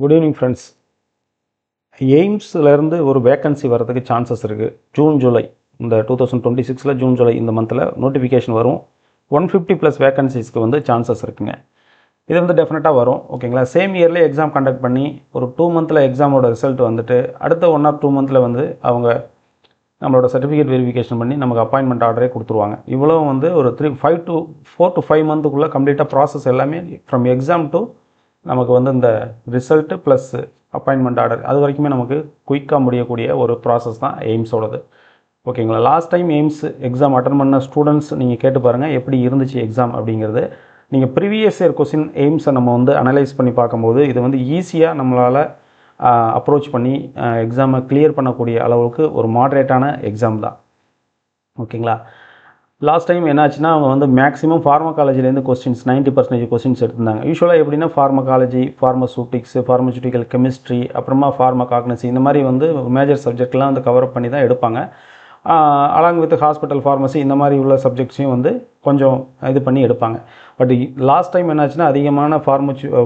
Good evening friends. எய்ம்ஸ்லேருந்து ஒரு vacancy வரதுக்கு chances இருக்குது. ஜூன் ஜூலை இந்த 2026 ஜூன் ஜூலை இந்த மந்தில் நோட்டிஃபிகேஷன் வரும். 150+ வேக்கன்சிஸ்க்கு வந்து சான்சஸ் இருக்குங்க. இது வந்து டெஃபினட்டாக வரும். ஓகேங்களா? சேம் இயர்லேயே எக்ஸாம் கண்டக்ட் பண்ணி ஒரு 2 மந்தில் எக்ஸாமோட ரிசல்ட் வந்துட்டு அடுத்த 1 or 2 மந்தில் வந்து அவங்க நம்மளோட சர்டிஃபிகேட் வெரிஃபிகேஷன் பண்ணி நமக்கு அப்பாயின்மெண்ட் ஆர்டரே கொடுத்துருவாங்க. இவ்வளோ வந்து ஒரு 4 to 5 மந்த்துக்குள்ளே கம்ப்ளீட்டாக ப்ராசஸ் எல்லாமே ஃப்ரம் எக்ஸாம் டு நமக்கு வந்து இந்த ரிசல்ட்டு ப்ளஸ் அப்பாயின்மெண்ட் ஆர்டர் அது வரைக்குமே நமக்கு குயிக்காக முடியக்கூடிய ஒரு ப்ராசஸ் தான் எய்ம்ஸோடது. ஓகேங்களா? Last time AIIMS exam attend பண்ண ஸ்டூடெண்ட்ஸ் நீங்கள் கேட்டு பாருங்கள் எப்படி இருந்துச்சு எக்ஸாம் அப்படிங்கிறது. நீங்கள் ப்ரீவியஸ் இயர் கொஸ்டின் எய்ம்ஸை நம்ம வந்து அனலைஸ் பண்ணி பார்க்கும்போது இது வந்து ஈஸியாக நம்மளால் அப்ரோச் பண்ணி எக்ஸாமை கிளியர் பண்ணக்கூடிய அளவுக்கு ஒரு மாட்ரேட்டான எக்ஸாம் தான். ஓகேங்களா? லாஸ்ட் டைம் என்னாச்சுன்னா அவங்க வந்து மேக்ஸிமம் ஃபார்மகாலஜிலேருந்து கொஸ்டின்ஸ் 90% கொஸ்டின்ஸ் எடுத்திருந்தாங்க. யூஸ்வலாக எப்படின்னா ஃபார்மகாலஜி, ஃபார்மசூட்டிக்ஸ், கெமிஸ்ட்ரி, அப்புறமா ஃபார்மகாக்னசி இந்த மாதிரி வந்து மேஜர் சப்ஜெக்ட்லாம் வந்து கவர் பண்ணி தான் எடுப்பாங்க. அலாங் வித் ஹாஸ்பிட்டல் ஃபார்மசி இந்த மாதிரி உள்ள சப்ஜெக்ட்ஸையும் வந்து கொஞ்சம் இது பண்ணி எடுப்பாங்க. பட் லாஸ்ட் டைம் என்னாச்சுன்னா அதிகமான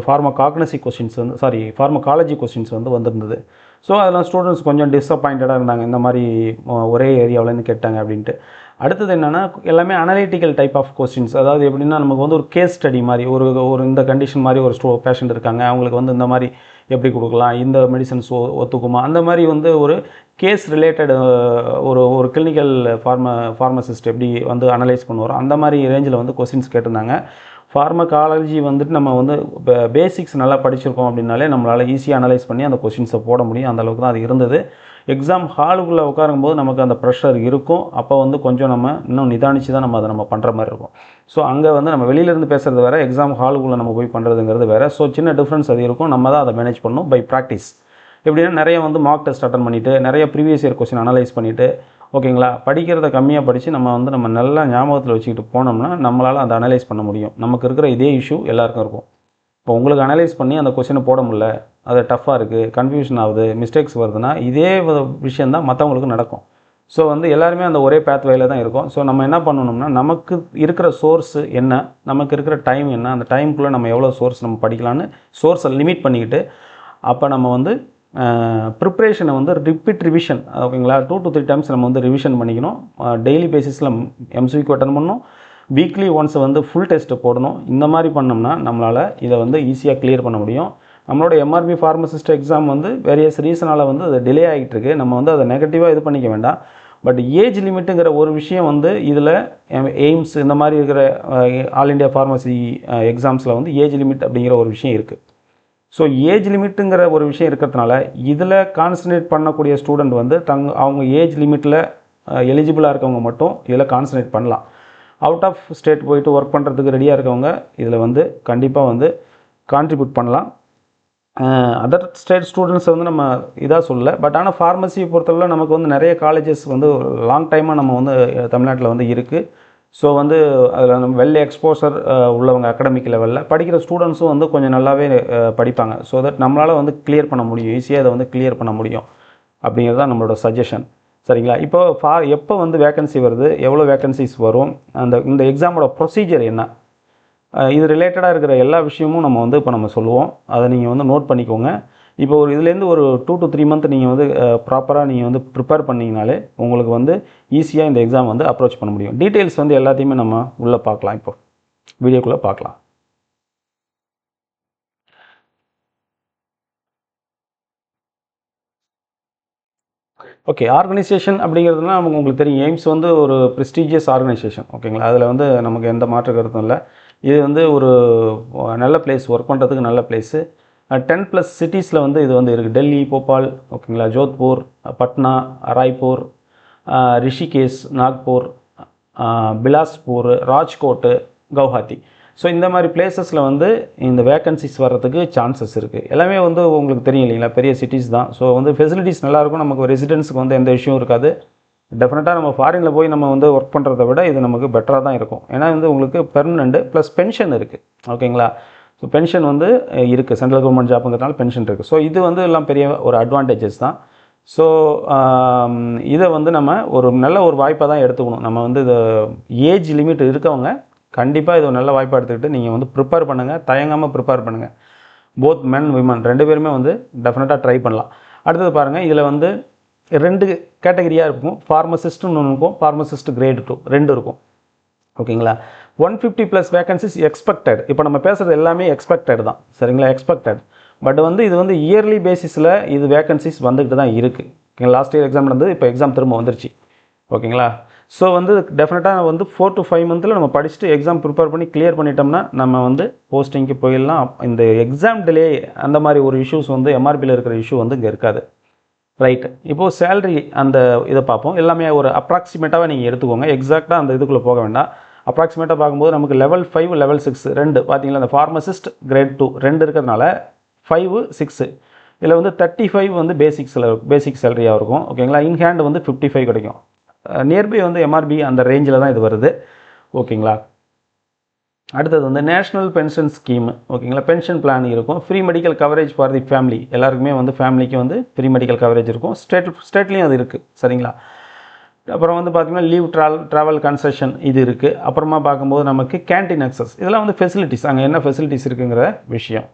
ஃபார்மகாக்னசி கொஸ்டின்ஸ் வந்து ஃபார்மகாலஜி கொஸ்டின்ஸ் வந்து வந்திருந்தது. ஸோ அதெல்லாம் ஸ்டூடெண்ட்ஸ் கொஞ்சம் டிஸப்பாயிண்டடாக இருந்தாங்க, இந்த மாதிரி ஒரே ஏரியாவிலேருந்து கேட்டாங்க அப்படின்ட்டு. அடுத்தது என்னென்னா எல்லாமே அனலிட்டிக்கல் டைப் ஆஃப் கொஸ்டின்ஸ். அதாவது எப்படின்னா நமக்கு வந்து ஒரு கேஸ் ஸ்டடி மாதிரி ஒரு இந்த கண்டிஷன் மாதிரி ஒரு பேஷண்ட் இருக்காங்க, அவங்களுக்கு வந்து இந்த மாதிரி எப்படி கொடுக்கலாம், இந்த மெடிசன்ஸ் ஒத்துக்குமா, அந்த மாதிரி வந்து ஒரு கேஸ் ரிலேட்டட் ஒரு கிளினிக்கல் ஃபார்மசிஸ்ட் எப்படி வந்து அனலைஸ் பண்ணுவாரோ அந்த மாதிரி ரேஞ்சில் வந்து கொஸ்டின்ஸ் கேட்டிருந்தாங்க. ஃபார்மகாலஜி வந்துட்டு நம்ம வந்து பேசிக்ஸ் நல்லா படிச்சிருக்கோம் அப்படின்னாலே நம்மளால் ஈஸியாக அனலைஸ் பண்ணி அந்த கொஸ்டின்ஸை போட முடியும். அந்தளவுக்கு தான் அது இருந்தது. எக்ஸாம் ஹாலுக்குள்ளே உட்காரும்போது நமக்கு அந்த ப்ரெஷர் இருக்கும். அப்போ வந்து கொஞ்சம் நம்ம இன்னும் நிதானித்து தான் நம்ம பண்ணுற மாதிரி இருக்கும். ஸோ அங்கே வந்து நம்ம வெளியிலேருந்து பேசுகிறது வேறு, எக்ஸாம் ஹாலுக்குள்ளே நம்ம போய் பண்ணுறதுங்கிறது வேறு. ஸோ சின்ன டிஃப்ரென்ஸ் அது இருக்கும். நம்ம தான் அதை மேனேஜ் பண்ணணும் பை ப்ராக்டிஸ். எப்படின்னா நிறைய வந்து மார்க் டெஸ்ட் அட்டன் பண்ணிவிட்டு நிறைய ப்ரீவியஸ் இயர் கொஸ்டின் அனலைஸ் பண்ணிவிட்டு, ஓகேங்களா, படிக்கிறத கம்மியாக படித்து நம்ம நல்லா ஞாபகத்தில் வச்சுக்கிட்டு போனோம்னா நம்மளால் அதை அனலைஸ் பண்ண முடியும். நமக்கு இருக்கிற இதே இஷ்யூ எல்லாருக்கும் இருக்கும். இப்போ உங்களுக்கு அனலைஸ் பண்ணி அந்த கொஸ்டினை போட முடியல, அது டஃப்பாக இருக்குது, கன்ஃபியூஷன் ஆகுது, மிஸ்டேக்ஸ் வருதுன்னா இதே விஷயந்தான் மற்றவங்களுக்கு நடக்கும். ஸோ வந்து எல்லாருமே அந்த ஒரே பேத்வேயில் தான் இருக்கும். ஸோ நம்ம என்ன பண்ணணும்னா நமக்கு இருக்கிற சோர்ஸு என்ன, நமக்கு இருக்கிற டைம் என்ன, அந்த டைமுக்குள்ளே நம்ம எவ்வளோ சோர்ஸ் நம்ம படிக்கலான்னு சோர்ஸை லிமிட் பண்ணிக்கிட்டு அப்போ நம்ம வந்து ப்ரிப்ரேஷனை வந்து ரிவிஷன், ஓகேங்களா, 2 to 3 டைம்ஸ் நம்ம வந்து ரிவிஷன் பண்ணிக்கணும். டெய்லி பேசிஸில் எம்சிக்யூ அட்டன் பண்ணணும். வீக்லி ஒன்ஸ் வந்து ஃபுல் டெஸ்ட்டு போடணும். இந்த மாதிரி பண்ணோம்னா நம்மளால் இதை வந்து ஈஸியாக கிளியர் பண்ண முடியும். நம்மளோட எம்ஆர்பி ஃபார்மசிஸ்ட் எக்ஸாம் வந்து வேரியஸ் ரீசனால் வந்து அது டிலே ஆகிட்டு இருக்குது. நம்ம வந்து அதை நெகட்டிவாக இது பண்ணிக்க வேண்டாம். பட் ஏஜ் லிமிட்டுங்கிற ஒரு விஷயம் வந்து இதில் எய்ம்ஸ் இந்த மாதிரி இருக்கிற ஆல் இண்டியா ஃபார்மசி எக்ஸாம்ஸில் வந்து ஏஜ் லிமிட் அப்படிங்கிற ஒரு விஷயம் இருக்குது. ஸோ ஏஜ் லிமிட்டுங்கிற ஒரு விஷயம் இருக்கிறதுனால இதில் கான்சன்ட்ரேட் பண்ணக்கூடிய ஸ்டூடெண்ட் வந்து அவங்க ஏஜ் லிமிட்டில் எலிஜிபிளாக இருக்கவங்க மட்டும் இதில் கான்சன்ட்ரேட் பண்ணலாம். அவுட் ஆஃப் ஸ்டேட் போயிட்டு ஒர்க் பண்ணுறதுக்கு ரெடியாக இருக்கவங்க இதில் வந்து கண்டிப்பாக வந்து கான்ட்ரிபியூட் பண்ணலாம். அதர் ஸ்டேட் ஸ்டூடெண்ட்ஸை வந்து நம்ம இதாக சொல்லலை. பட் ஆனால் ஃபார்மசியை பொறுத்தவரை நமக்கு வந்து நிறைய காலேஜஸ் வந்து லாங் டைமாக நம்ம வந்து தமிழ்நாட்டில் வந்து இருக்குது. ஸோ வந்து அதில் நம்ம வெல் எக்ஸ்போசர் உள்ளவங்க அகடமிக் லெவலில் படிக்கிற ஸ்டூடெண்ட்ஸும் வந்து கொஞ்சம் நல்லாவே படிப்பாங்க. ஸோ தட் நம்மளால் வந்து கிளியர் பண்ண முடியும், ஈஸியாக இதை வந்து கிளியர் பண்ண முடியும் அப்படிங்கிறது தான் நம்மளோட சஜஷன். சரிங்களா? இப்போ எப்போ வந்து வேக்கன்சி வருது, எவ்வளோ வேக்கன்சிஸ் வரும், இந்த எக்ஸாமோட ப்ரொசீஜர் என்ன, இது ரிலேட்டடாக இருக்கிற எல்லா விஷயமும் நம்ம வந்து இப்போ நம்ம சொல்லுவோம். அதை நீங்கள் வந்து நோட் பண்ணிக்கோங்க. இப்போ இதுலேருந்து ஒரு 2 to 3 மந்த் நீங்கள் வந்து ப்ராப்பராக நீங்கள் வந்து ப்ரிப்பேர் பண்ணிங்கனாலே உங்களுக்கு வந்து ஈஸியாக இந்த எக்ஸாம் வந்து அப்ரோச் பண்ண முடியும். டீட்டெயில்ஸ் வந்து எல்லாத்தையுமே நம்ம உள்ளே பார்க்கலாம். இப்போ வீடியோக்குள்ளே பார்க்கலாம். ஓகே, ஆர்கனைசேஷன் அப்படிங்கிறதுனா உங்களுக்கு தெரியும். எய்ம்ஸ் வந்து ஒரு ப்ரெஸ்டீஜியஸ் ஆர்கனைசேஷன். ஓகேங்களா? அதில் வந்து நமக்கு எந்த மாற்று கருத்தும் இல்லை. இது வந்து ஒரு நல்ல பிளேஸ், ஒர்க் பண்ணுறதுக்கு நல்ல பிளேஸு. 10+ சிட்டிஸில் வந்து இது வந்து இருக்குது. டெல்லி, போபால், ஓகேங்களா, ஜோத்பூர், பட்னா, ராய்ப்பூர், ரிஷிகேஷ், நாக்பூர், பிலாஸ்பூர், ராஜ்கோட்டு, கவுஹாத்தி. ஸோ இந்த மாதிரி பிளேசஸில் வந்து இந்த வேக்கன்சிஸ் வர்றதுக்கு சான்சஸ் இருக்குது. எல்லாமே வந்து உங்களுக்கு தெரியும் இல்லைங்களா, பெரிய சிட்டிஸ் தான். ஸோ வந்து ஃபெசிலிட்டிஸ் நல்லாயிருக்கும். நமக்கு ரெசிடென்ஸுக்கு வந்து எந்த இஷ்யூவும் இருக்காது. டெஃபினட்டாக நம்ம ஃபாரினில் போய் நம்ம வந்து ஒர்க் பண்ணுறத விட இது நமக்கு பெட்டராக தான் இருக்கும். ஏன்னா வந்து உங்களுக்கு பெர்மனெண்ட் ப்ளஸ் பென்ஷன் இருக்குது. ஓகேங்களா? ஸோ பென்ஷன் வந்து இருக்குது. சென்ட்ரல் கவர்மெண்ட் ஜாப்புங்கிறதுனால பென்ஷன் இருக்குது. ஸோ இது வந்து எல்லாம் பெரிய ஒரு அட்வான்டேஜஸ் தான். ஸோ இதை வந்து நம்ம ஒரு நல்ல ஒரு வாய்ப்பாக தான் எடுத்துக்கணும். நம்ம வந்து இது ஏஜ் லிமிட் இருக்கவங்க கண்டிப்பாக இது ஒரு நல்ல வாய்ப்பாக எடுத்துக்கிட்டு நீங்கள் வந்து ப்ரிப்பேர் பண்ணுங்கள். தயங்காமல் ப்ரிப்பேர் பண்ணுங்கள். போத் மென் விமன் 2 பேருமே வந்து டெஃபினட்டாக ட்ரை பண்ணலாம். அடுத்தது பாருங்கள், இதில் வந்து 2 கேட்டகரியாக இருக்கும். ஃபார்மசிஸ்ட்னு ஒன்று இருக்கும், ஃபார்மசிஸ்ட் கிரேட் 2 2 இருக்கும். ஓகேங்களா. 150 ப்ளஸ் வேகன்சிஸ் எக்ஸ்பெக்டட். இப்போ நம்ம பேசுகிறது எல்லாமே எக்ஸ்பெக்டட் தான், சரிங்களா, எக்ஸ்பெக்டட். பட் வந்து இது வந்து இயர்லி பேசிஸில் இது வேகன்சிஸ் வந்துக்கிட்டு தான் இருக்குது. ஓகேங்களா. லாஸ்ட் இயர் எக்ஸாம் நடந்தது, இப்போ எக்ஸாம் திரும்ப வந்துருச்சு. ஓகேங்களா. ஸோ வந்து டெஃபினட்டாக வந்து 4 to 5 மந்தில் நம்ம படிச்சுட்டு எக்ஸாம் ப்ரிப்பேர் பண்ணி கிளியர் பண்ணிட்டோம்னா நம்ம வந்து போஸ்டிங்க்கு போயிடலாம். இந்த எக்ஸாம் டிலே அந்த மாதிரி ஒரு இஷ்யூஸ் வந்து எம்ஆர்பியில் இருக்கிற இஷ்யூ வந்து இங்கே இருக்காது. ரைட்டு. இப்போது சேலரி அந்த இதை பார்ப்போம். எல்லாமே ஒரு அப்ராக்சிமேட்டாக நீங்கள் எடுத்துக்கோங்க, எக்ஸாக்டாக அந்த இதுக்குள்ளே போக வேண்டாம். அப்ராக்சிமேட்டாக பார்க்கும்போது நமக்கு லெவல் 5 லெவல் 6 2 பார்த்தீங்களா, அந்த ஃபார்மசிஸ்ட் கிரேட் 2 2 இருக்கிறதுனால 5 6 இதில் வந்து 35 வந்து பேசிக் சேலரியாக இருக்கும். ஓகேங்களா. இன்ஹேண்ட் வந்து 55 கிடைக்கும். நியர்பை வந்து எம்ஆர்பி அந்த ரேஞ்சில் தான் இது வருது. ஓகேங்களா. அடுத்தது வந்து நேஷ்னல் பென்ஷன் ஸ்கீம். ஓகேங்களா. பென்ஷன் பிளான் இருக்கும். Free medical coverage for the family. எல்லாருக்குமே வந்து ஃபேமிலிக்கு வந்து ஃப்ரீ மெடிக்கல் கவரேஜ் இருக்கும். ஸ்டேட்லேயும் அது இருக்குது, சரிங்களா. அப்புறம் வந்து பார்த்திங்கன்னா லீவ் ட்ராவல் கன்செஷன் இது இருக்குது. அப்புறமா பார்க்கும்போது நமக்கு கேன்டீன் அக்சஸ், இதெல்லாம் வந்து ஃபெசிலிட்டிஸ், அங்கே என்ன ஃபெசிலிட்டிஸ் இருக்குங்கிற விஷயம்.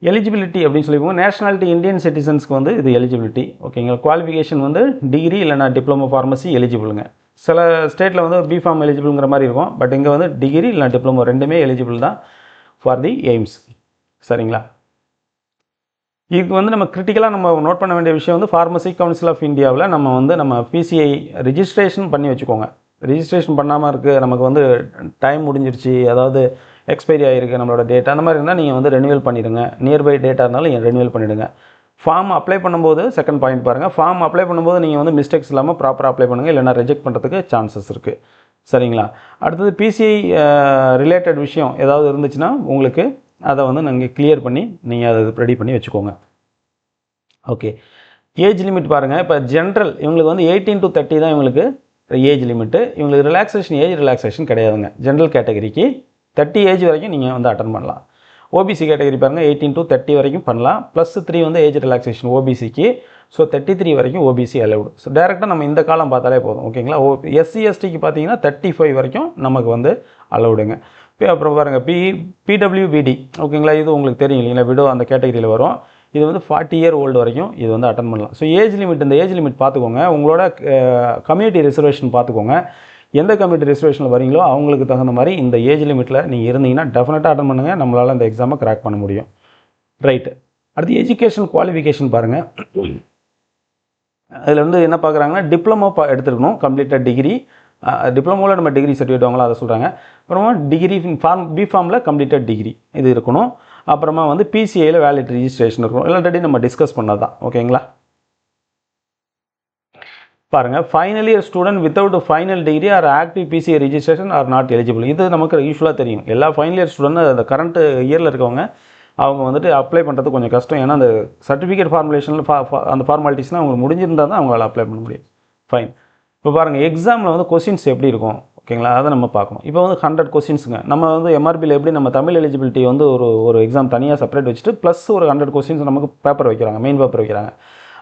எலிஜிபிலிட்டி அப்படின்னு சொல்லிப்போம். நேஷனாலிட்டி இந்தியன் சிட்டிசன்ஸ்க்கு வந்து இது எலிஜிபிலிட்டி. ஓகேங்களா. குவாலிஃபிகேஷன் வந்து டிகிரி இல்லைனா டிப்ளமோ ஃபார்மசி எலிஜிபிளுங்க. சில ஸ்டேட்டில் வந்து பிஃபார்ம் எலிஜிபிளுங்கிற மாதிரி இருக்கும். பட் இங்கே வந்து டிகிரி இல்லை டிப்ளமோ ரெண்டுமே எலிஜிபிள் தான் ஃபார் தி எய்ம்ஸ், சரிங்களா. இதுக்கு வந்து நம்ம கிரிட்டிக்கலாக நம்ம நோட் பண்ண வேண்டிய விஷயம் வந்து ஃபார்மசி கவுன்சில் ஆஃப் இந்தியாவில் நம்ம பிசிஐ ரிஜிஸ்ட்ரேஷன் பண்ணி வச்சுக்கோங்க. ரிஜிஸ்ட்ரேஷன் பண்ணாமல் இருக்குது, நமக்கு வந்து டைம் முடிஞ்சிருச்சு, அதாவது எக்ஸ்பைரி ஆகிருக்கு நம்மளோட டேட், அந்த மாதிரி இருந்தால் நீங்கள் வந்து ரெனியூவல் பண்ணிவிடுங்க. நியர்பை டேட்டாக இருந்தாலும் நீங்கள் ரெனியூவல் பண்ணிவிடுங்க. ஃபார்ம் அப்ளை பண்ணும்போது செகண்ட் பாயிண்ட் பாருங்கள், ஃபார்ம் அப்ளை பண்ணும்போது நீங்கள் வந்து மிஸ்டேக்ஸ் இல்லாமல் ப்ராப்பராக அப்ளை பண்ணுங்கள், இல்லைனா ரிஜெக்ட் பண்ணுறதுக்கு சான்சஸ் இருக்குது, சரிங்களா. அடுத்தது பிசிஐ ரிலேட்டட் விஷயம் ஏதாவது இருந்துச்சுன்னா உங்களுக்கு அதை வந்து நீங்கள் கிளியர் பண்ணி நீங்கள் அதை ரெடி பண்ணி வச்சுக்கோங்க. ஓகே. ஏஜ் லிமிட் பாருங்கள். இப்போ ஜென்ரல் இவங்களுக்கு வந்து 18 to 30 தான் இவங்களுக்கு ஏஜ் லிமிட்டு. இவங்களுக்கு ரிலாக்ஸேஷன் கிடையாதுங்க. ஜென்ரல் கேட்டகரிக்கு 30 ஏஜ் வரைக்கும் நீங்கள் வந்து அட்டன் பண்ணலாம். ஓபிசி கேட்டகரி பாருங்கள் 18 to 30 வரைக்கும் பண்ணலாம். +3 வந்து ஏஜ் ரிலாக்ஸேஷன் ஓபிசிக்கு. ஸோ 33 வரைக்கும் ஓபிசி அலவுடு. ஸோ டேரெக்டாக நம்ம இந்த காலம் பார்த்தாலே போதும். ஓகேங்களா. எஸ்சி எஸ்டிக்கு பார்த்தீங்கன்னா 35 வரைக்கும் நமக்கு வந்து அலவுடுங்க. அப்புறம் பாருங்கள் பிடபிள்யூபிடி. ஓகேங்களா. இது உங்களுக்கு தெரியும் இல்லைங்களா, விடோ அந்த கேட்டகரியில் வரும். இது வந்து 40 year old வரைக்கும் இது வந்து அட்டன் பண்ணலாம். ஸோ ஏஜ் லிமிட், இந்த ஏஜ் லிமிட் பார்த்துக்கோங்க. உங்களோட கம்யூனிட்டி ரிசர்வேஷன் பார்த்துக்கோங்க. எந்த கம்யூனிட்டி ரிசர்வேஷனில் வரீங்களோ அவங்களுக்கு தகுந்த மாதிரி இந்த ஏஜ் லிமிட்டில் நீங்கள் இருந்தீங்கன்னா டெஃபினட்டாக அட்டன் பண்ணுங்கள். நம்மளால் இந்த எக்ஸாமை கிராக் பண்ண முடியும். ரைட்டு. அடுத்து எஜுகேஷன் குவாலிஃபிகேஷன் பாருங்கள். அதில் வந்து என்ன பார்க்குறாங்கன்னா டிப்ளமோ எடுத்துருக்கணும், கம்ப்ளீட்டாக டிகிரி. டிப்ளமோவில் நம்ம டிகிரி சர்டிஃபிகேட் வாங்கலாம், அதை சொல்கிறாங்க. அப்புறமா டிகிரி பிஃபார்மில் கம்ப்ளீட்டாக டிகிரி இது இருக்கணும். அப்புறமா வந்து பிசிஐயில் வேலிட் ரிஜிஸ்ட்ரேஷன் இருக்கணும். ஆல்ரெடி நம்ம டிஸ்கஸ் பண்ணது தான். ஓகேங்களா. பாருங்கள், final year student without final degree or active PCI registration are not eligible. இது நமக்கு யூஸ்வலாக தெரியும். எல்லா ஃபைனல் இயர் ஸ்டூடெண்ட் அந்த கரண்ட் இயரில் இருக்கவங்க அவங்க வந்துட்டு அப்ளை பண்ணுறது கொஞ்சம் கஷ்டம். ஏன்னா அந்த சர்டிஃபிகேட் ஃபார்முலேஷனில் அந்த ஃபார்மாலிட்டிஸ்லாம் அவங்க முடிஞ்சிருந்தால் தான் அவங்களால அப்ளை பண்ண முடியும். ஃபைன். இப்போ பாருங்கள், எக்ஸாமில் வந்து கொஸ்டின்ஸ் எப்படி இருக்கும், ஓகேங்களா, அதை நம்ம பார்க்கணும். இப்போ வந்து 100 கொஸ்டின்ஸுங்க. நம்ம வந்து எம்ஆர்பியில் எப்படி நம்ம தமிழ் எலிஜிபிலிட்டி வந்து ஒரு எக்ஸாம் தனியாக செப்பரேட் வச்சுட்டு ப்ளஸ் ஒரு 100 கொஸ்டின்ஸ் நமக்கு பேப்பர் வைக்கிறாங்க, மெயின் பேப்பர் வைக்கிறாங்க.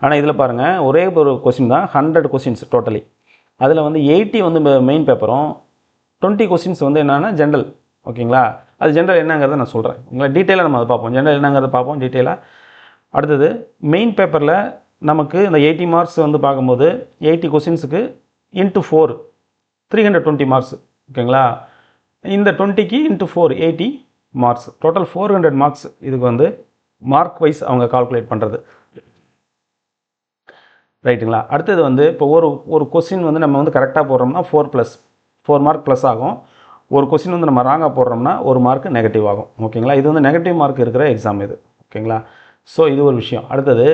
ஆனால் இதில் பாருங்கள், ஒரே ஒரு கொஸ்டின் தான், 100 கொஸ்டின்ஸ் டோட்டலி. அதில் வந்து 80 வந்து மெயின் பேப்பரும் 20 கொஸ்டின்ஸ் வந்து என்னென்னா ஜென்ரல். ஓகேங்களா. அது ஜென்ரல் என்னங்கிறத நான் சொல்கிறேன். உங்களை டீட்டெயிலாக நம்ம அதை பார்ப்போம். ஜென்ரல் என்னங்கிறத பார்ப்போம் டீட்டெயிலாக. அடுத்தது மெயின் பேப்பரில் நமக்கு இந்த 80 மார்க்ஸ் வந்து பார்க்கும்போது 80 கொஸ்டின்ஸுக்கு × 4 320 மார்க்ஸ். ஓகேங்களா. இந்த 20க்கு × 4 80 மார்க்ஸ். Total 400 marks. இதுக்கு வந்து மார்க் வைஸ் அவங்க கால்குலேட் பண்ணுறது. ரைட்டுங்களா. அடுத்தது வந்து இப்போ ஒரு கொஸ்டின் வந்து நம்ம வந்து கரெக்டாக போடுறோம்னா 4 மார்க் ப்ளஸ் ஆகும். ஒரு கொஸ்டின் வந்து நம்ம ராங்காக போடுறோம்னா 1 மார்க் நெகட்டிவ் ஆகும். ஓகேங்களா. இது வந்து நெகட்டிவ் மார்க் இருக்கிற எக்ஸாம் இது. ஓகேங்களா. ஸோ இது ஒரு விஷயம். அடுத்தது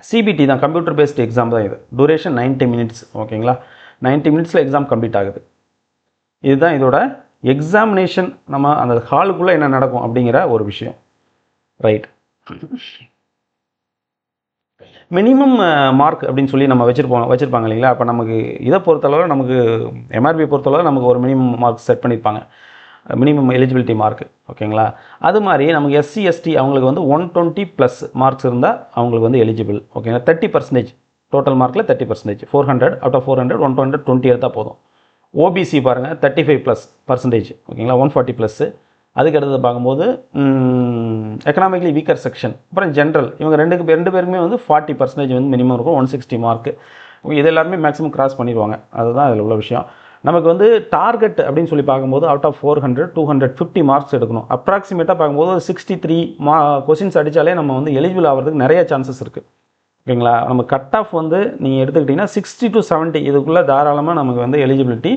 சிபிடி தான், கம்ப்யூட்டர் பேஸ்ட் எக்ஸாம் தான் இது. Duration 90 minutes. ஓகேங்களா. 90 minutesல எக்ஸாம் கம்ப்ளீட் ஆகுது. இதுதான் இதோட எக்ஸாமினேஷன். நம்ம அந்த ஹாலுக்குள்ளே என்ன நடக்கும் அப்படிங்கிற ஒரு விஷயம். ரைட். மினிமம் மார்க் அப்படின்னு சொல்லி நம்ம வச்சுருப்பாங்க இல்லைங்களா. அப்போ நமக்கு இதை பொறுத்தளவு, நமக்கு எம்ஆர்பி பொறுத்தளவு நமக்கு ஒரு மினிமம் மார்க் செட் பண்ணியிருப்பாங்க, மினிமம் எலிஜிபிலிட்டி மார்க். ஓகேங்களா. அது மாதிரி நமக்கு எஸ்சி எஸ்டி அவங்களுக்கு வந்து 120+ மார்க்ஸ் இருந்தால் அவங்களுக்கு வந்து எலிஜிபிள். ஓகேங்களா. 30% டோட்டல் மார்க்கில் 30%. 400 அவுட் ஆஃப் 400 120 எடுத்தால் போதும். ஓபிசி பாருங்கள் 35+%. ஓகேங்களா. 140+. அதுக்கு அடுத்தது பார்க்கும்போது எக்கனாமிக்கலி வீக்கர் செக்ஷன், அப்புறம் ஜென்ரல், இவங்க ரெண்டு பேருமே வந்து 40% வந்து மினிமம் இருக்கும். 160 மார்க்கு. இது எல்லாருமே மேக்ஸிமம் கிராஸ் பண்ணிடுவாங்க. அதுதான் அதில் உள்ள விஷயம். நமக்கு வந்து டார்கெட் அப்படின்னு சொல்லி பார்க்கும்போது அவுட் ஆஃப் 400 250 மார்க்ஸ் எடுக்கணும். அப்ராக்சிமேட்டாக பார்க்கும்போது 63 கொஸ்டின்ஸ் அடித்தாலே நம்ம வந்து எலிஜிபிள் ஆகிறதுக்கு நிறைய சான்சஸ் இருக்குது. ஓகேங்களா? நம்ம கட் ஆஃப் வந்து நீங்கள் எடுத்துக்கிட்டிங்கன்னா 60 to 70 இதுக்குள்ளே தாராளமாக நமக்கு வந்து எலிஜிபிலிட்டி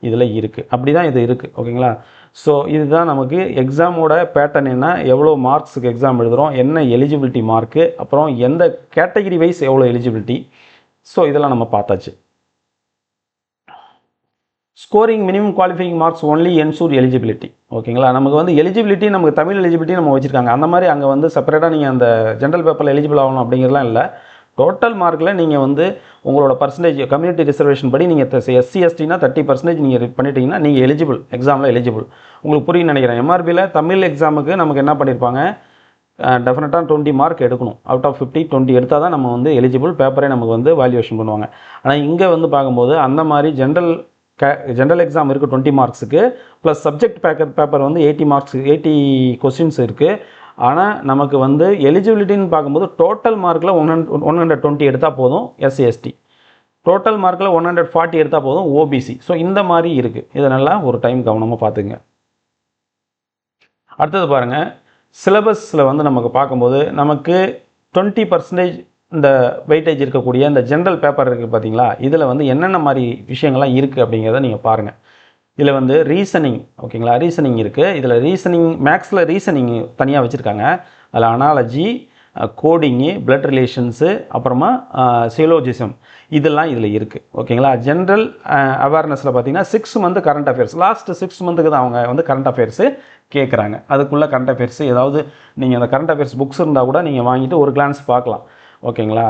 இதில் இருக்குது. அப்படி தான் இது இருக்குது. ஓகேங்களா? ஸோ இதுதான் நமக்கு எக்ஸாமோட பேட்டர்ன் என்ன, எவ்வளோ மார்க்ஸுக்கு எக்ஸாம் எழுதுகிறோம், என்ன எலிஜிபிலிட்டி மார்க்கு, அப்புறம் எந்த கேட்டகிரி வைஸ் எவ்வளோ எலிஜிபிலிட்டி. ஸோ இதெல்லாம் நம்ம பார்த்தாச்சு. Scoring minimum qualifying marks only ensure eligibility. ஓகேங்களா? நமக்கு வந்து எலிஜிபிலிட்டி நமக்கு தமிழ் எலிஜிபிலிட்டி நம்ம வச்சுருக்காங்க. அந்த மாதிரி அங்கே வந்து செப்பரேட்டாக நீங்கள் அந்த ஜென்ரல் பேப்பரில் எலிஜிபிள் ஆகணும் அப்படிங்கிறதுலாம் இல்லை. டோட்டல் மார்க்கில் நீங்கள் வந்து உங்களோட பர்சன்டேஜ் கம்யூனிட்டி ரிசர்வேஷன் படி நீங்கள் எஸ்சி எஸ்டினா 30% நீங்கள் பண்ணிட்டீங்கன்னா நீங்கள் எலிஜிபிள், எக்ஸாமில் எலிஜிபிள். உங்களுக்கு புரியுன்னு நினைக்கிறேன். எம்ஆர்பியில் தமிழ் எக்ஸாமுக்கு நமக்கு என்ன பண்ணியிருப்பாங்க, டெஃபினட்டாக 20 மார்க் எடுக்கணும். அவுட் ஆஃப் 50 20 எடுத்தால் தான் நம்ம வந்து எலிஜிபிள், பேப்பரே நமக்கு வந்து வேல்யூவேஷன் பண்ணுவாங்க. ஆனால் இங்கே வந்து பார்க்கும்போது அந்த மாதிரி ஜென்ரல் எக்ஸாம் இருக்குது 20 மார்க்ஸுக்கு, ப்ளஸ் சப்ஜெக்ட் பேப்பர் வந்து 80 மார்க்ஸ் 80 கொஸ்டின்ஸ் இருக்குது. ஆனால் நமக்கு வந்து எலிஜிபிலிட்டின்னு பார்க்கும்போது டோட்டல் மார்க்கில் 120 எடுத்தால் போதும் எஸ்சி எஸ்டி, டோட்டல் மார்க்கில் 140 எடுத்தால் போதும் ஓபிசி. ஸோ இந்த மாதிரி இருக்குது. இதை நல்லா ஒரு டைம் கவனமாக பார்த்துங்க. அடுத்தது பாருங்கள், சிலபஸில் வந்து நமக்கு பார்க்கும்போது நமக்கு 20% இந்த வெயிட்டேஜ் இருக்கக்கூடிய இந்த ஜென்ரல் பேப்பர் இருக்குது பார்த்தீங்களா, இதில் வந்து என்னென்ன மாதிரி விஷயங்கள்லாம் இருக்குது அப்படிங்கிறத நீங்கள் பாருங்கள். இதில் வந்து ரீசனிங், ஓகேங்களா, ரீசனிங் இருக்குது. இதில் ரீசனிங் மேக்ஸில் ரீசனிங் தனியாக வச்சுருக்காங்க. அதில் அனாலஜி, கோடிங்கு, பிளட் ரிலேஷன்ஸு, அப்புறமா சியோலஜிசம், இதெல்லாம் இதில் இருக்குது. ஓகேங்களா? ஜென்ரல் அவேர்னஸில் பார்த்தீங்கன்னா 6 மந்த் கரண்ட் அஃபேர்ஸ், லாஸ்ட் 6 மந்த்துக்கு தான் அவங்க வந்து கரண்ட் அஃபேர்ஸு கேட்குறாங்க. அதுக்குள்ளே கரண்ட் அஃபேர்ஸு ஏதாவது நீங்கள் அந்த கரண்ட் அஃபேர்ஸ் புக்ஸ் இருந்தால் கூட நீங்கள் வாங்கிட்டு ஒரு கிளான்ஸ் பார்க்கலாம். ஓகேங்களா?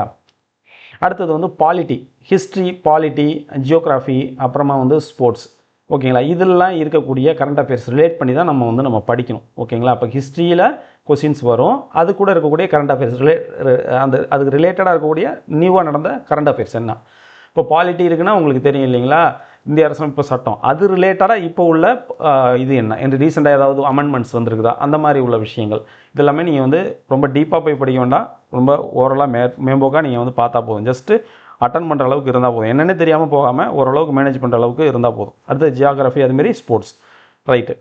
அடுத்தது வந்து பாலிட்டி, ஹிஸ்ட்ரி, பாலிட்டி, ஜியோகிராஃபி, அப்புறமா வந்து ஸ்போர்ட்ஸ். ஓகேங்களா? இதெல்லாம் இருக்கக்கூடிய கரண்ட் அஃபேர்ஸ் ரிலேட் பண்ணி தான் நம்ம படிக்கணும். ஓகேங்களா? அப்போ ஹிஸ்ட்ரியில் கொஸ்டின்ஸ் வரும், அது கூட இருக்கக்கூடிய கரண்ட் அஃபேர்ஸ் அதுக்கு ரிலேட்டடாக இருக்கக்கூடிய நியூவாக நடந்த கரண்ட் அஃபேர்ஸ் என்ன. இப்போ பாலிட்டி இருக்குன்னா உங்களுக்கு தெரியும் இல்லைங்களா, இந்திய அரசமைப்பு சட்டம், அது ரிலேட்டடாக இப்போ உள்ள இது என்ன என்று ரீசெண்டாக ஏதாவது அமெண்ட்மெண்ட்ஸ் வந்திருக்குதா, அந்த மாதிரி உள்ள விஷயங்கள் இதெல்லாமே நீங்கள் வந்து ரொம்ப டீப்பாக போய் படிக்க வேண்டாம். ரொம்ப ஓரளவு மேம்போக்காக நீங்கள் வந்து பார்த்தா போதும். ஜஸ்ட்டு அட்டன் பண்ணுற அளவுக்கு இருந்தால் போதும். என்னென்னு தெரியாமல் போகாமல் ஓரளவுக்கு மேனேஜ் பண்ணுற அளவுக்கு இருந்தால் போதும். அடுத்து ஜியாகிரஃபி, அதுமாரி ஸ்போர்ட்ஸ், ரைட்டு.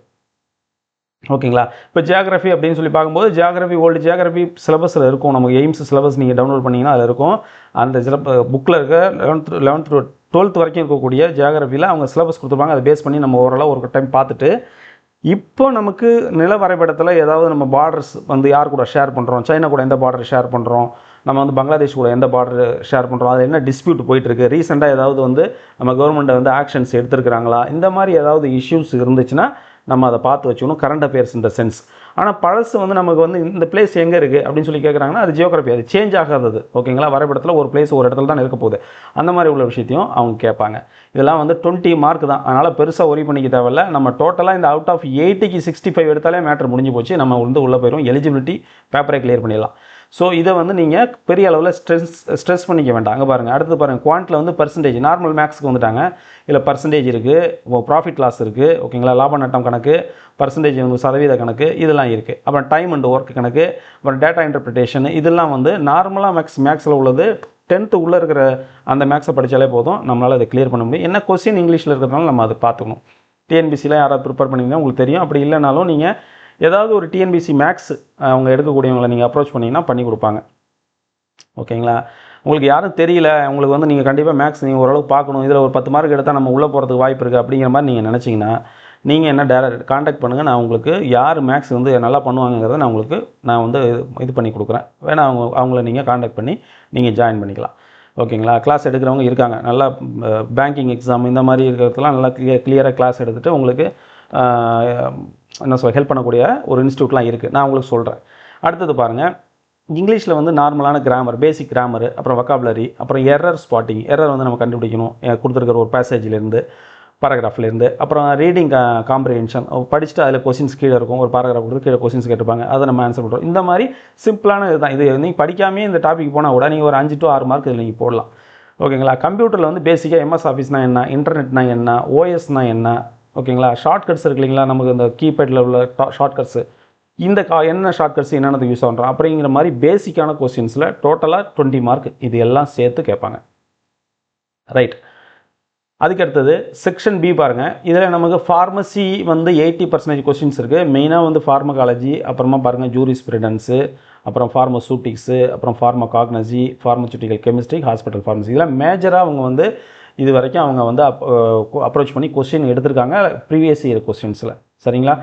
ஓகேங்களா? இப்போ ஜியாகிரஃபி அப்படின்னு சொல்லி பார்க்கும்போது ஜியாகிரஃபி ஓல்டு ஜியாகிரஃபி சிலபஸில் இருக்கும். நமக்கு எய்ம்ஸ் சிலபஸ் நீங்கள் டவுன்லோட் பண்ணிங்கன்னா அதில் இருக்கும். அந்த புக்கில் இருக்க 11th to 12th வரைக்கும் இருக்கக்கூடிய ஜியாகிரஃபியில் அவங்க சிலபஸ் கொடுத்துருப்பாங்க. அதை பேஸ் பண்ணி நம்ம ஓரளவு ஒரு டைம் பார்த்துட்டு, இப்போ நமக்கு நில வரைபடத்தில் ஏதாவது நம்ம பார்டர்ஸ் வந்து யார் கூட ஷேர் பண்ணுறோம், சைனா கூட எந்த பார்டர் ஷேர் பண்ணுறோம், நம்ம வந்து பங்களாதேஷ் கூட எந்த பார்டர் ஷேர் பண்ணுறோம், அது என்ன டிஸ்பியூட் போயிட்டுருக்கு, ரீசெண்டாக ஏதாவது வந்து நம்ம கவர்மெண்ட்டை வந்து ஆக்ஷன்ஸ் எடுத்துருக்கிறாங்களா, இந்த மாதிரி ஏதாவது இஷ்யூஸ் இருந்துச்சுன்னா நம்ம அதை பார்த்து வச்சுக்கணும். கரண்ட் அஃபேர்ஸ் இந்த சென்ஸ். ஆனால் பழசு வந்து நமக்கு வந்து இந்த பிளேஸ் எங்கே இருக்குது அப்படின்னு சொல்லி கேட்குறாங்கன்னா அது ஜியோகிராஃபி, அது சேஞ்ச் ஆகாதது. ஓகேங்களா? வரைபடத்தில் ஒரு பிளேஸ் ஒரு இடத்துல தான் இருக்க போகுது. அந்த மாதிரி உள்ள விஷயத்தையும் அவங்க கேட்பாங்க. இதெல்லாம் வந்து 20 மார்க் தான். அதனால் பெருசாக ஒரி பண்ணிக்க தேவையில்ல. நம்ம டோட்டலாக இந்த அவுட் ஆஃப் 80க்கு 65 எடுத்தாலே மேட்ரு முடிஞ்சு போச்சு. நம்ம வந்து உள்ளே போயிடும், எலிஜிபிலிட்டி பேப்பரை கிளியர் பண்ணிடலாம். ஸோ இதை வந்து நீங்கள் பெரிய அளவில் ஸ்ட்ரெஸ் பண்ணிக்க வேண்டாம். அங்கே பாருங்கள், அடுத்து பாருங்கள், குவான்ட்டில் வந்து பர்சன்டேஜ் நார்மல் மேக்ஸுக்கு வந்துட்டாங்க. இதில் பர்சன்டேஜ் இருக்குது, ப்ராஃபிட் லாஸ் இருக்குது. ஓகேங்களா? லாப நட்டம் கணக்கு, பர்சன்டேஜ் வந்து சதவீத கணக்கு, இதெல்லாம் இருக்குது. அப்புறம் டைம் அண்ட் ஒர்க் கணக்கு, அப்புறம் டேட்டா இன்டர்பிரிட்டேஷன், இதெல்லாம் வந்து நார்மலாக மேக்ஸில் உள்ளது. 10th உள்ளே இருக்கிற அந்த மேக்ஸை படித்தாலே போதும், நம்மளால் அதை கிளியர் பண்ண முடியும். என்ன கொஸ்டின் இங்கிலீஷில் இருக்கிறதுனால நம்ம அதை பார்த்துக்கணும். டிஎன்பிசியில் யாராவது ப்ரிப்பேர் பண்ணிங்கன்னா உங்களுக்கு தெரியும். அப்படி இல்லைனாலும் நீங்கள் ஏதாவது ஒரு டிஎன்பிசி மேக்ஸ் அவங்க எடுக்கக்கூடியவங்களை நீங்கள் அப்ரோச் பண்ணிங்கன்னா பண்ணி கொடுப்பாங்க. ஓகேங்களா? உங்களுக்கு யாரும் தெரியல, உங்களுக்கு வந்து நீங்கள் கண்டிப்பாக மேக்ஸ் நீங்கள் ஓரளவுக்கு பார்க்கணும், இதில் ஒரு 10 மார்க் எடுத்தால் நம்ம உள்ளே போகிறதுக்கு வாய்ப்பு இருக்குது அப்படிங்கிற மாதிரி நீங்கள் நினச்சிங்கன்னா நீங்கள் என்ன டேரக்ட் காண்டாக்ட் பண்ணுங்கள். நான் உங்களுக்கு யார் மேக்ஸ் வந்து நல்லா பண்ணுவாங்கிறத நான் வந்து இது பண்ணி கொடுக்குறேன். வேணா அவங்கள நீங்கள் காண்டாக்ட் பண்ணி நீங்கள் ஜாயின் பண்ணிக்கலாம். ஓகேங்களா? கிளாஸ் எடுக்கிறவங்க இருக்காங்க. நல்லா பேங்கிங் எக்ஸாம் இந்த மாதிரி இருக்கிறதுலாம் நல்லா கிளியராக கிளாஸ் எடுத்துகிட்டு உங்களுக்கு என்ன ஹெல்ப் பண்ணக்கூடிய ஒரு இன்ஸ்டியூட்லாம் இருக்குது. நான் உங்களுக்கு சொல்கிறேன். அடுத்தது பாருங்கள், இங்கிலீஷில் வந்து நார்மலான கிராமர், பேசிக் கிராமர், அப்புறம் வொக்காபுலரி, அப்புறம் எரர் ஸ்பாட்டிங், எரர் வந்து நம்ம கண்டுபிடிக்கணும் கொடுத்துருக்கிற ஒரு பேசேஜ்லேருந்து, பேராகிராஃப்லேருந்து. அப்புறம் ரீடிங் காம்ப்ரிஹென்ஷன் படிச்சுட்டு அதில் கொஸ்டின்ஸ் கீழே இருக்கும், ஒரு பேராகிராஃப் கொடுத்து கீழே கொஸ்டின்ஸ் கேட்டிருப்பாங்க, அதை நம்ம ஆன்சர் பண்ணுறோம். இந்த மாதிரி சிம்பிளான இதுதான். இது நீங்கள் படிக்காமே இந்த டாபிக் போனால் கூட நீங்கள் ஒரு 5 to 6 மார்க் இதில் நீங்கள் போடலாம். ஓகேங்களா? கம்ப்யூட்டரில் வந்து பேசிக்காக எம்எஸ் ஆஃபீஸ்னால் என்ன, இன்டர்நெட்னா என்ன, ஓஎஸ்னா என்ன, ஓகேங்களா. ஷார்ட்கட்ஸ் இருக்கு இல்லைங்களா, நமக்கு இந்த கீபேடில் உள்ள ஷார்ட்கட்ஸு, இந்த என்ன ஷார்ட்கட்ஸ் என்னென்னது யூஸ் பண்ணுறோம் அப்படிங்கிற மாதிரி பேசிக்கான கொஸ்டின்ஸில் டோட்டலாக 20 மார்க் இது எல்லாம் சேர்த்து கேட்பாங்க. ரைட். அதுக்கடுத்தது செக்ஷன் பி பாருங்கள். இதில் நமக்கு ஃபார்மசி வந்து 80% கொஸ்டின்ஸ் இருக்குது. மெயினாக வந்து ஃபார்மகாலஜி, அப்புறமா பாருங்கள் ஜூரிஸ்பிருடன்ஸு, அப்புறம் ஃபார்மசூட்டிக்ஸு, அப்புறம் pharmacognosy, pharmaceutical chemistry, hospital pharmacy, இதெல்லாம் மேஜராக அவங்க வந்து இது வரைக்கும் அவங்க வந்து அப்ரோச் பண்ணி கொஸ்டின் எடுத்திருக்காங்க ப்ரீவியஸ் இயர் கொஸ்டின்ஸில். சரிங்களா.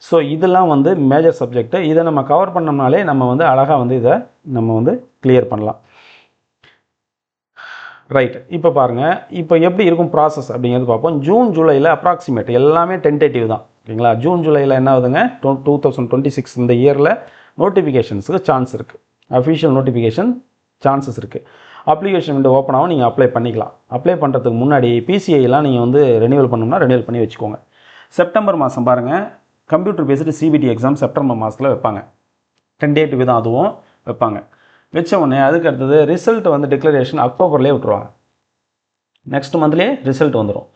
ஸோ இதெல்லாம் வந்து மேஜர் சப்ஜெக்ட்டு. இதை நம்ம கவர் பண்ணோம்னாலே நம்ம வந்து அழகாக வந்து இதை நம்ம வந்து கிளியர் பண்ணலாம். ரைட். இப்போ பாருங்கள், இப்போ எப்படி இருக்கும் ப்ராசஸ் அப்படிங்கிறது பார்ப்போம். ஜூன் ஜூலையில் அப்ராக்சிமேட் எல்லாமே டென்டேட்டிவ் தான். ஓகேங்களா. ஜூன் ஜூலையில் என்ன ஆகுதுங்க, 2026 இந்த இயரில் நோட்டிஃபிகேஷன்ஸுக்கு சான்ஸ் இருக்குது. அஃபிஷியல் நோட்டிஃபிகேஷன் சான்சஸ் இருக்குது. அப்ளிகேஷன் விண்டோ ஓப்பன் ஆகும், நீங்கள் அப்ளை பண்ணிக்கலாம். அப்ளை பண்ணுறதுக்கு முன்னாடி பிசிஐலாம் நீங்கள் வந்து ரெனியூவல் பண்ணணும்னா ரெனியூவல் பண்ணி வச்சுக்கோங்க. செப்டம்பர் மாதம் பாருங்கள், computer based CBT exam September மாதத்தில் வைப்பாங்க. டென்டேட்டிவ் தான் அதுவும் வைப்பாங்க. வச்ச உடனே அதுக்கு அடுத்தது ரிசல்ட் வந்து டிக்ளரேஷன் அக்டோபர்லேயே விட்டுருவாங்க. நெக்ஸ்ட் மந்த்லேயே ரிசல்ட் வந்துடும்.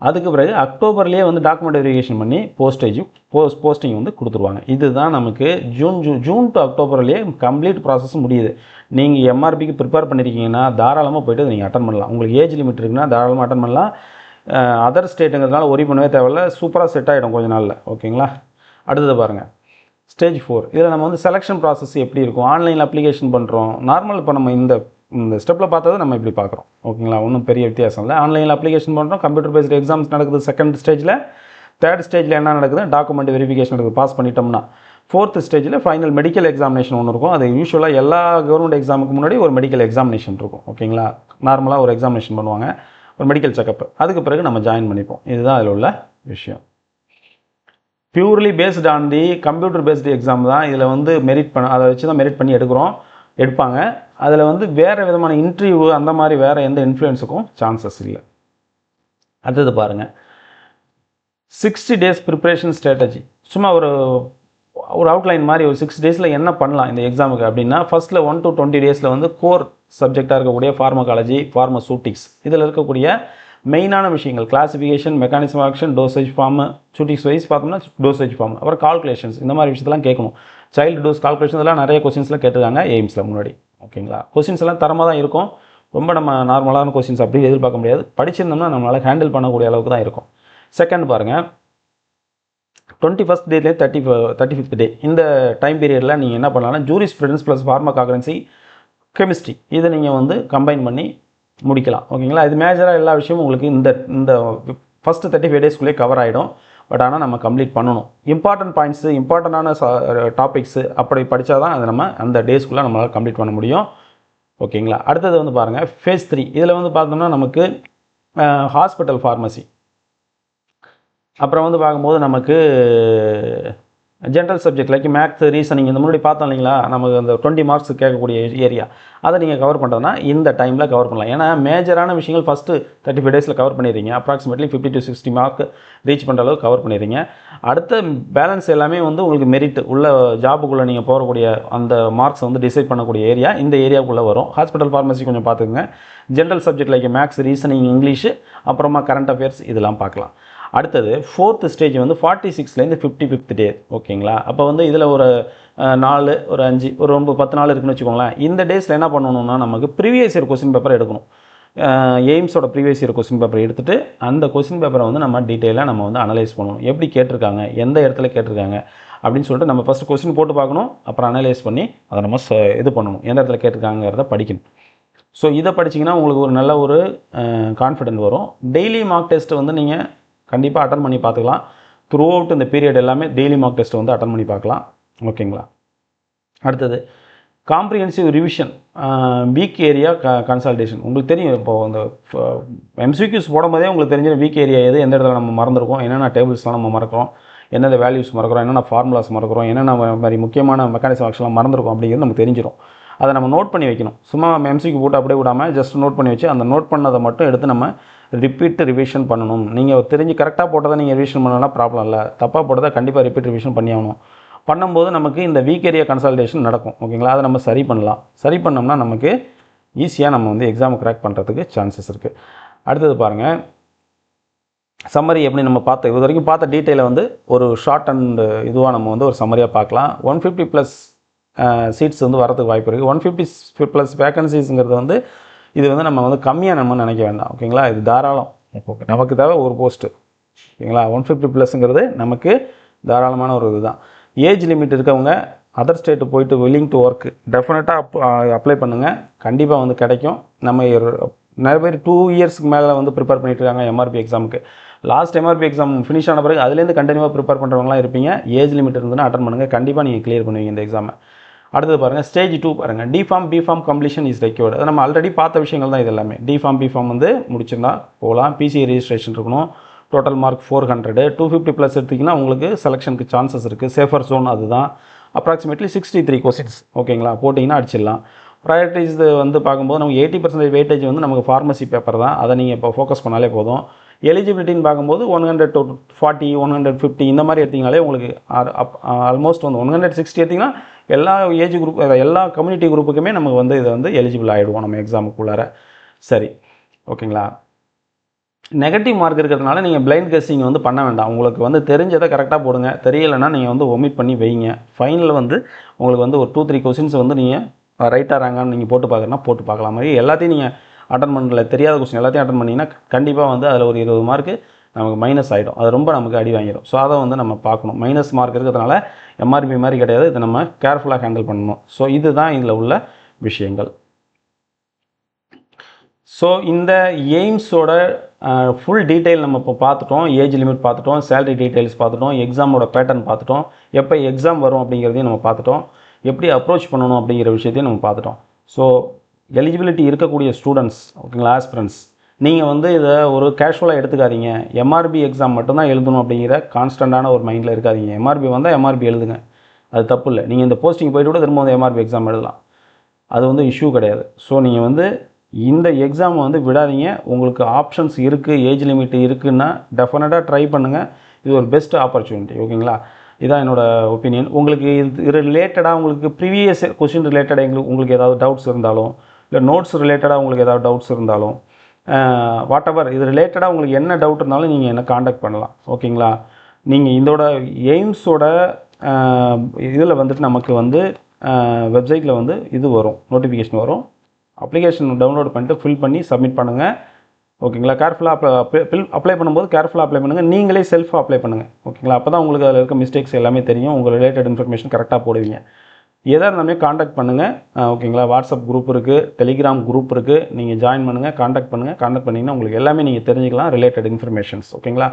அதுக்கு பிறகு அக்டோபர்லேயே வந்து டாக்குமெண்ட் வெரிஃபிகேஷன் பண்ணி போஸ்டிங் வந்து கொடுத்துருவாங்க. இதுதான் நமக்கு ஜூன் டு அக்டோபர்லேயே கம்ப்ளீட் ப்ராசஸ் முடியுது. நீங்கள் எம்ஆர்பிக்கு ப்ரிப்பேர் பண்ணியிருக்கீங்கன்னா தாராளமாக போய்ட்டு நீங்கள் அட்டன் பண்ணலாம். உங்களுக்கு ஏஜ் லிமிட் இருக்குன்னா தாராளமாக அட்டன் பண்ணலாம். அதர் ஸ்டேட்டுங்கிறதுனால ஒரி பண்ணவே தேவையில்லை, சூப்பராக செட் ஆகிடும் கொஞ்ச நாளில். ஓகேங்களா. அடுத்தது பாருங்கள், ஸ்டேஜ் 4. இதில் நம்ம வந்து செலெக்ஷன் ப்ராசஸ் எப்படி இருக்கும், ஆன்லைனில் அப்ளிகேஷன் பண்ணுறோம். நார்மல் இப்போ நம்ம இந்த ஸ்டெப்பில் பார்த்தது நம்ம இப்படி பார்க்குறோம். ஓகேங்களா. ஒன்றும் பெரிய வித்தியாசம் இல்லை. ஆன்லைனில் அப்ளிகேஷன் பண்ணுறோம், கம்ப்யூட்டர் பேஸ்டு எக்ஸாம்ஸ் நடக்குது செகண்ட் ஸ்டேஜில். தேர்ட் ஸ்டேஜில் என்ன நடக்குது, டாக்குமெண்ட் வெரிஃபிகேஷன் நடக்குது, பாஸ் பண்ணிட்டோம்னா. ஃபோர்த் ஸ்டேஜில் ஃபைனல் மெடிக்கல் எக்ஸாமினேஷன் ஒன்று இருக்கும். அது யூஸ்வலாக எல்லா கவர்மெண்ட் எக்ஸாமுக்கு முன்னாடி ஒரு மெடிக்கல் எக்ஸாமினேஷன் இருக்கும். ஓகேங்களா. நார்மலாக ஒரு எக்ஸாமினேஷன் பண்ணுவாங்க, ஒரு மெடிக்கல் செக்கப். அதுக்கு பிறகு நம்ம ஜாயின் பண்ணிப்போம். இதுதான் அதில் உள்ள விஷயம். Purely based on the computer based exam தான். இதில் வந்து மெரிட் அதை வச்சு தான் மெரிட் பண்ணி எடுப்பாங்க. அதில் வந்து வேறு விதமான இன்டர்வியூ அந்த மாதிரி வேறு எந்த இன்ஃப்ளூயன்ஸுக்கும் சான்சஸ் இல்லை. அடுத்தது பாருங்கள், 60 days ப்ரிப்ரேஷன் ஸ்ட்ராட்டஜி. சும்மா ஒரு அவுட்லைன் மாதிரி ஒரு 6 days என்ன பண்ணலாம் இந்த எக்ஸாமுக்கு அப்படின்னா, ஃபஸ்ட்டில் 1 to 20 days வந்து கோர் சப்ஜெக்டாக இருக்கக்கூடிய ஃபார்மகாலஜி, ஃபார்மசூட்டிக்ஸ், இதில் இருக்கக்கூடிய மெயினான விஷயங்கள் கிளாசிஃபிகேஷன், மெக்கானிசம் ஆக்ஷன், டோசேஜ் ஃபார்மு, சூட்டிக்ஸ் வைஸ் பார்த்தோம்னா டோசேஜ் ஃபார்ம், அப்புறம் கால்குலேஷன்ஸ், இந்த மாதிரி விஷயத்தெல்லாம் கேட்கணும். சைல்டு டோஸ் கால்குலேஷன் இதெல்லாம் நிறைய கொஸ்டின்ஸில் கேட்டிருக்காங்க எய்ம்ஸில் முன்னாடி. ஓகேங்களா. கொஸ்டின்ஸ் எல்லாம் தரமாக தான் இருக்கும். ரொம்ப நம்ம நார்மலான கொஸ்டின்ஸ் அப்படி எதிர்பார்க்க முடியாது. படிச்சிருந்தோம்னா நம்மளால் ஹேண்டில் பண்ணக்கூடிய அளவுக்கு தான் இருக்கும். செகண்ட் பாருங்கள், 21st டேலேயே 35th டே இந்த டைம் பீரியடில் நீங்கள் என்ன பண்ணலாம்னா ஜூரிஸ்பிருடன்ஸ் ப்ளஸ் ஃபார்மகாக்னசி, கெமிஸ்ட்ரி இதை நீங்கள் வந்து கம்பைன் பண்ணி முடிக்கலாம். ஓகேங்களா. இது மேஜராக எல்லா விஷயமும் உங்களுக்கு இந்த ஃபஸ்ட்டு 35 daysக்குள்ளே கவர் ஆகிடும். பட் ஆனால் நம்ம கம்ப்ளீட் பண்ணணும். இம்பார்ட்டன்ட் பாயிண்ட்ஸு, இம்பார்ட்டண்டான டாபிக்ஸு அப்படி படித்தா தான் அதை நம்ம அந்த டேஸ்க்குள்ளே நம்மளால் கம்ப்ளீட் பண்ண முடியும். ஓகேங்களா. அடுத்தது வந்து பாருங்கள், ஃபேஸ் 3. இதில் வந்து பார்த்தோம்னா நமக்கு ஹாஸ்பிட்டல் ஃபார்மசி, அப்புறம் வந்து பார்க்கும்போது நமக்கு general subject like maths, reasoning இந்த முன்னாடி பார்த்தோம் இல்லைங்களா, நமக்கு அந்த 20 மார்க்ஸ் கேட்கக்கூடிய ஏரியா, அதை நீங்கள் கவர் பண்ணுறதுனா இந்த டைமில் கவர் பண்ணலாம். ஏன்னா மேஜரான விஷயங்கள் ஃபஸ்ட்டு 35 days கவர் பண்ணிடுறீங்க. அப்ராக்சிமேட்லி 50 to 60 மார்க் ரீச் பண்ணுற அளவுக்கு கவர் பண்ணிடுறீங்க. அடுத்த பேலன்ஸ் எல்லாமே வந்து உங்களுக்கு மெரிட் உள்ள ஜாபுக்குள்ளே நீங்கள் போகக்கூடிய அந்த மார்க்ஸ் வந்து டிசைட் பண்ணக்கூடிய ஏரியா இந்த ஏரியாவுக்குள்ளே வரும். ஹாஸ்பிட்டல் ஃபார்மசி கொஞ்சம் பார்த்துக்குங்க. General subject like maths, reasoning, English, அப்புறமா கரண்ட் அஃபேர்ஸ் இதெல்லாம் பார்க்கலாம். அடுத்தது 4th ஸ்டேஜ் வந்து 46லேருந்து 55th டே. ஓகேங்களா. அப்போ வந்து இதில் ஒரு 4, ஒரு 5, ஒரு 9, 10 நாள் இருக்குன்னு வச்சுக்கோங்களேன். இந்த டேஸில் என்ன பண்ணணும்னா நமக்கு ப்ரீவியஸ் இயர் கொஸ்டின் பேப்பர் எடுக்கணும். எய்ம்ஸோட ப்ரீவியஸ் இயர் கொஸ்டின் பேப்பர் எடுத்துகிட்டு அந்த கொஸ்டின் பேப்பரை வந்து நம்ம டீட்டெயிலாக நம்ம வந்து அனலைஸ் பண்ணணும். எப்படி கேட்டிருக்காங்க, எந்த இடத்துல கேட்டிருக்காங்க அப்படின்னு சொல்லிட்டு நம்ம ஃபஸ்ட்டு கொஸ்டின் போட்டு பார்க்கணும். அப்புறம் அனலைஸ் பண்ணி அதை நம்ம இது பண்ணணும், எந்த இடத்துல கேட்டிருக்காங்கிறத படிக்கணும். ஸோ இதை படிச்சிங்கன்னா உங்களுக்கு ஒரு நல்ல ஒரு கான்ஃபிடென்ட் வரும். டெய்லி மார்க் டெஸ்ட்டு வந்து நீங்கள் கண்டிப்பாக அட்டன் பண்ணி பார்த்துக்கலாம். த்ரூ அவுட் இந்த பீரியட் எல்லாமே டெய்லி மார்க் டெஸ்ட் வந்து அட்டன் பண்ணி பார்க்கலாம். ஓகேங்களா. அடுத்தது comprehensive revision, week area consultation. உங்களுக்கு தெரியும், இப்போது அந்த எம்சிக்யூஸ் போடும்போதே உங்களுக்கு தெரிஞ்ச வீக் ஏரியா எது, எந்த இடத்துல நம்ம மறந்துருக்கோம், என்னென்ன டேபிள்ஸ்லாம் நம்ம மறக்கிறோம், என்னென்ன வேல்யூஸ் மறக்கிறோம், என்னென்ன ஃபார்முலாஸ் மறக்கிறோம், என்னென்ன மாதிரி முக்கியமான மெக்கானிசம் ஆக்ஷன்லாம் மறந்துருக்கோம் அப்படிங்கிறது நமக்கு தெரிஞ்சிடும். அதை நம்ம நோட் பண்ணி வைக்கணும். சும்மா எம்சிக்கு போட்டு அப்படியே விடாமல் ஜஸ்ட் நோட் பண்ணி வச்சு அந்த நோட் பண்ணதை மட்டும் எடுத்து நம்ம ரிவிஷன் பண்ணணும். நீங்கள் தெரிஞ்சு கரெக்டாக போட்டதை நீங்கள் ரிவிஷன் பண்ணலாம், ப்ராப்ளம் இல்லை. தப்பாக போட்டதை கண்டிப்பாக ரிவிஷன் பண்ணி ஆகணும். பண்ணும்போது நமக்கு இந்த வீக் ஏரியா கன்சல்டேஷன் நடக்கும். ஓகேங்களா. அதை நம்ம சரி பண்ணலாம். சரி பண்ணோம்னா நமக்கு ஈஸியாக நம்ம வந்து எக்ஸாம் கிராக் பண்ணுறதுக்கு சான்சஸ் இருக்குது. அடுத்தது பாருங்கள், சம்மரி எப்படி நம்ம இது வரைக்கும் பார்த்த டீட்டெயிலை வந்து ஒரு ஷார்ட் அண்ட் இதுவாக நம்ம வந்து ஒரு சம்மரியாக பார்க்கலாம். 150 ப்ளஸ் சீட்ஸ் வந்து வரதுக்கு வாய்ப்பு இருக்குது. 150 ப்ளஸ் வேகன்சிஸுங்கிறது வந்து இது வந்து நம்ம வந்து கம்மியாக நம்ம நினைக்க வேண்டாம். ஓகேங்களா, இது தாராளம். நமக்கு தேவை ஒரு போஸ்ட்டு. ஓகேங்களா, 150 ப்ளஸ்ங்கிறது நமக்கு தாராளமான ஒரு இதுதான். ஏஜ் லிமிட் இருக்கவங்க அதர் ஸ்டேட்டு போயிட்டு வில்லிங் டு ஒர்க் டெஃபினட்டாக அப்ளை பண்ணுங்கள். கண்டிப்பாக வந்து கிடைக்கும். நம்ம நிறைய பேர் 2 இயர்ஸ்க்கு மேலே வந்து ப்ரிப்பேர் பண்ணிட்டு இருக்காங்க எம்ஆர்பி எக்ஸாமுக்கு. லாஸ்ட் எம்ஆர்பி எக்ஸாம் ஃபினிஷ் ஆன பிறகு அதுலேருந்து கண்டினியூவாக ப்ரிப்பேர் பண்ணுறவங்களாம் இருப்பீங்க. ஏஜ் லிமிட் இருந்ததுன்னா அட்டன் பண்ணுங்கள். கண்டிப்பாக நீங்கள் கிளியர் பண்ணுவீங்க இந்த எக்ஸாமை. அடுத்தது பாருங்கள், ஸ்டேஜ் 2 பாருங்கள். D Pharm B Pharm completion is required. அது நம்ம ஆல்ரெடி பார்த்த விஷயங்கள் தான் இது எல்லாமே. டிஃபார்ம் பிஃபார்ம் வந்து முடிச்சிருந்தா போகலாம். பிசிஐ ரெஜிஸ்ட்ரேஷன் இருக்கணும். Total mark 400. 250 ப்ளஸ் எடுத்திங்கன்னா உங்களுக்கு செலெக்ஷனுக்கு சான்சஸ் இருக்குது. சேஃபர் ஜோன் அதுதான். Approximately 63 questions. ஓகேங்களா, போட்டிங்கன்னா அடிச்சிடலாம். ப்ரையாரிட்டிஸ் வந்து பார்க்கும்போது நமக்கு 80% வெயிட்டேஜ் வந்து நமக்கு ஃபார்மசி பேப்பர் தான். அதை நீங்கள் இப்போ ஃபோக்கஸ் பண்ணாலே போதும். எலிஜிபிலிட்டின்னு பார்க்கும்போது 100 to 40, 150 இந்த மாதிரி எடுத்திங்கனாலே உங்களுக்கு ஆல்மோஸ்ட் வந்து 160 எடுத்திங்கன்னா எல்லா ஏஜ் குரூப், எல்லா கம்யூனிட்டி குரூப்புக்குமே நமக்கு வந்து இதை வந்து எலிஜிபிள் ஆகிடுவோம் நம்ம எக்ஸாமுக்குள்ளார. சரி, ஓகேங்களா. நெகட்டிவ் மார்க் இருக்கிறதுனால நீங்கள் பிளைண்ட் கெஸ்ஸிங் வந்து பண்ண வேண்டாம். உங்களுக்கு வந்து தெரிஞ்சதை கரெக்டாக போடுங்க. தெரியலைன்னா நீங்கள் வந்து ஒமிட் பண்ணி வைங்க. ஃபைனலில் வந்து உங்களுக்கு வந்து ஒரு 2-3 கொஸ்டின்ஸ் வந்து நீங்கள் ரைட்டாக ராங்கான்னு நீங்கள் போட்டு பார்க்கலாம். மாதிரி எல்லாத்தையும் நீங்கள் அட்டன் பண்ணல, தெரியாத கொஸ்டின் எல்லாத்தையும் அட்டன் பண்ணிங்கன்னா கண்டிப்பாக வந்து அதில் ஒரு 20 மார்க்கு நமக்கு மைனஸ் ஆகிடும். அது ரொம்ப நமக்கு அடி வாங்கிடும். ஸோ அதை வந்து நம்ம பார்க்கணும். மைனஸ் மார்க் இருக்கிறதுனால எம்ஆர்பி மாதிரி கிடையாது. இதை நம்ம கேர்ஃபுல்லாக ஹேண்டில் பண்ணணும். ஸோ இதுதான் இதில் உள்ள விஷயங்கள். ஸோ இந்த எய்ம்ஸோட ஃபுல் டீட்டெயில் நம்ம இப்போ பார்த்துட்டோம். ஏஜ் லிமிட் பார்த்துட்டோம், சேலரி டீட்டெயில்ஸ் பார்த்துட்டோம், எக்ஸாமோட பேட்டர்ன் பார்த்துட்டோம், எப்போ எக்ஸாம் வரும் அப்படிங்கிறதையும் நம்ம பார்த்துட்டோம், எப்படி அப்ரோச் பண்ணணும் அப்படிங்கிற விஷயத்தையும் நம்ம பார்த்துட்டோம். ஸோ எலிஜிபிலிட்டி இருக்கக்கூடிய ஸ்டூடெண்ட்ஸ், ஓகேங்களா, ஆஸ்பிரன்ஸ், நீங்கள் வந்து இதை ஒரு கேஷுவலாக எடுத்துக்காதீங்க. எம்ஆர்பி எக்ஸாம் மட்டும்தான் எழுதணும் அப்படிங்கிற கான்ஸ்டண்ட்டான ஒரு மைண்டில் இருக்காதீங்க. எம்ஆர்பி வந்தால் எம்ஆர்பி எழுதுங்க, அது தப்பு இல்லை. நீங்கள் இந்த போஸ்டிங் போய்ட்டு கூட திரும்ப வந்து எம்ஆர்பி எக்ஸாம் எழுதலாம், அது வந்து இஷ்யூ கிடையாது. ஸோ நீங்கள் வந்து இந்த எக்ஸாமை வந்து விடாதீங்க. உங்களுக்கு ஆப்ஷன்ஸ் இருக்குது, ஏஜ் லிமிட் இருக்குன்னா டெஃபினட்டாக ட்ரை பண்ணுங்கள். இது ஒரு பெஸ்ட் ஆப்பர்ச்சுனிட்டி. ஓகேங்களா, இதான் என்னோடய ஒப்பீனியன். உங்களுக்கு இது ரிலேட்டடாக உங்களுக்கு ப்ரீவியஸ் கொஸ்டின் ரிலேட்டடாக உங்களுக்கு ஏதாவது டவுட்ஸ் இருந்தாலும், இல்லை நோட்ஸ் ரிலேட்டடாக உங்களுக்கு ஏதாவது டவுட்ஸ் இருந்தாலும், வாட் எவர் இது ரிலேட்டடாக உங்களுக்கு என்ன டவுட் இருந்தாலும் நீங்கள் என்ன காண்டாக்ட் பண்ணலாம். ஓகேங்களா, நீங்கள் இதோட எய்ம்ஸோட இதில் வந்துட்டு நமக்கு வந்து வெப்சைட்டில் வந்து இது வரும், நோட்டிஃபிகேஷன் வரும். அப்ளிகேஷன் டவுன்லோட் பண்ணிட்டு ஃபில் பண்ணி சப்மிட் பண்ணுங்கள். ஓகேங்களா, கேர்ஃபுல்லாக அப்ளை பண்ணும்போது கேர்ஃபுல்லாக அப்ளை பண்ணுங்கள். நீங்களே செல்ஃபாக அப்ளை பண்ணுங்கள். ஓகேங்களா, அப்போ தான் உங்களுக்கு அதில் இருக்க மிஸ்டேக்ஸ் எல்லாமே தெரியும். உங்கள் ரிலேட்டட் இன்ஃபர்மேஷன் கரெக்டாக போடுவீங்க. எதாக இருந்தாலுமே காண்டாக்ட் பண்ணுங்கள். ஓகேங்களா, வாட்ஸ்அப் குரூப் இருக்குது, டெலிகிராம் குரூப் இருக்குது, நீங்கள் ஜாயின் பண்ணுங்கள், காண்டாக்ட் பண்ணுங்கள். காண்டாக்ட் பண்ணிங்கன்னா உங்களுக்கு எல்லாமே நீங்கள் தெரிஞ்சுக்கலாம், ரிலேட்டட் இன்ஃபர்மேஷன்ஸ். ஓகேங்களா,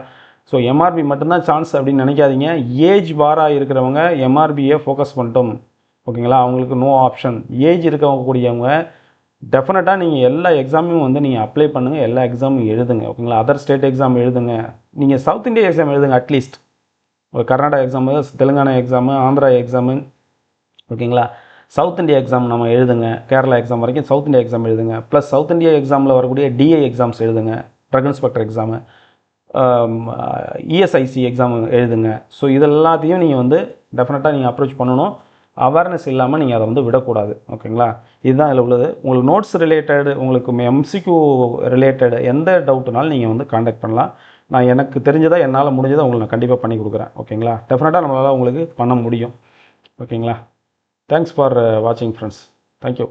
ஸோ எம்ஆர்பி மட்டும்தான் சான்ஸ் அப்படின்னு நினைக்காதீங்க. ஏஜ் பாராக இருக்கிறவங்க எம்ஆர்பியை ஃபோக்கஸ் பண்ணிட்டோம். ஓகேங்களா, அவங்களுக்கு நோ ஆப்ஷன். ஏஜ் இருக்கக்கூடியவங்க டெஃபினட்டாக நீங்கள் எல்லா எக்ஸாமையும் வந்து நீங்கள் அப்ளை பண்ணுங்கள், எல்லா எக்ஸாமும் எழுதுங்க. ஓகேங்களா, அதர் ஸ்டேட் எக்ஸாம் எழுதுங்க, நீங்கள் சவுத் இந்தியா எக்ஸாம் எழுதுங்க. அட்லீஸ்ட் ஒரு Karnataka exam, Telangana exam, Andhra exam, ஓகேங்களா, சவுத் இந்தியா எக்ஸாம் நம்ம எழுதுங்க. கேரளா எக்ஸாம் வரைக்கும் சவுத் இந்தியா எக்ஸாம் எழுதுங்க. ப்ளஸ் சவுத் இந்தியா எக்ஸாமில் வரக்கூடிய டிஐ எக்ஸாம்ஸ் எழுதுங்க, drug inspector exam, ESIC exam எழுதுங்க. ஸோ இதெல்லாத்தையும் நீங்கள் வந்து டெஃபினட்டாக நீங்கள் அப்ரோச் பண்ணணும். அவேர்னஸ் இல்லாமல் நீங்கள் அதை வந்து விடக்கூடாது. ஓகேங்களா, இதுதான் இதில் உள்ளது. உங்களுக்கு நோட்ஸ் ரிலேட்டடு, உங்களுக்கு எம்சிக்யூ ரிலேட்டடு எந்த டவுட்டுனாலும் நீங்கள் வந்து காண்டாக்ட் பண்ணலாம். நான் எனக்கு தெரிஞ்சதாக என்னால் முடிஞ்சதை உங்களுக்கு நான் கண்டிப்பாக பண்ணி கொடுக்குறேன். ஓகேங்களா, டெஃபினட்டாக நம்மளால் உங்களுக்கு பண்ண முடியும். ஓகேங்களா, தேங்க்ஸ் ஃபார் வாட்சிங் ஃப்ரெண்ட்ஸ். தேங்க்யூ.